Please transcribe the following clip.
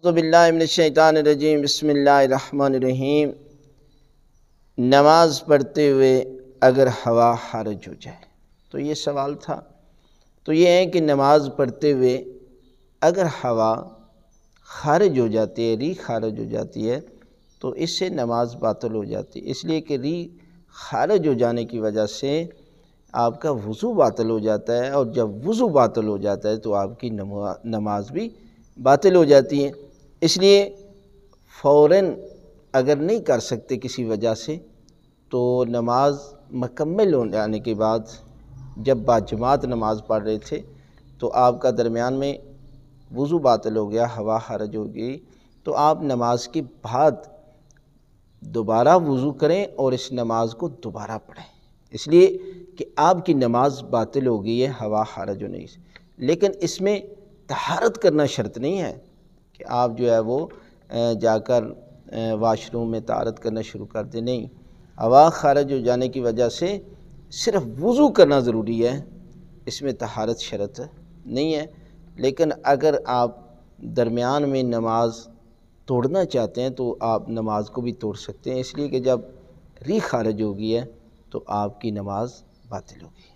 اعوذ باللہ من الشیطان الرجیم، بسم اللہ الرحمن الرحیم۔ نماز پڑھتے ہوئے اگر ہوا خارج ہو جائے، تو یہ سوال تھا۔ تو یہ ہے کہ نماز پڑھتے ہوئے اگر ہوا خارج ہو جاتی ہے، ریح خارج ہو جاتی ہے، تو اس سے نماز باطل ہو جاتی ہے، اس لیے کہ ریح خارج ہو جانے کی وجہ سے آپ کا وضو باطل ہو جاتا ہے، اور جب وضو باطل ہو جاتا ہے تو آپ کی نماز بھی باطل ہو جاتی ہے۔ اس لیے فوراً اگر نہیں کر سکتے کسی وجہ سے، تو نماز مکمل ہو جانے کے بعد، جب باجماعت نماز پڑھ رہے تھے تو آپ کا درمیان میں وضو باطل ہو گیا، ہوا خارج ہو گئی، تو آپ نماز کے بعد دوبارہ وضو کریں اور اس نماز کو دوبارہ پڑھیں، اس لیے کہ آپ کی نماز باطل ہو گئی ہے ہوا خارج ہونے سے۔ لیکن اس میں طہارت کرنا شرط نہیں ہے کہ آپ جو ہے وہ جا کر واش روم میں طہارت کرنا شروع کر دیں، نہیں، ہوا خارج ہو جانے کی وجہ سے صرف وضو کرنا ضروری ہے، اس میں طہارت شرط نہیں ہے۔ لیکن اگر آپ درمیان میں نماز توڑنا چاہتے ہیں تو آپ نماز کو بھی توڑ سکتے ہیں، اس لیے کہ جب ریح خارج ہو گئی ہے تو آپ کی نماز باطل ہو گئی۔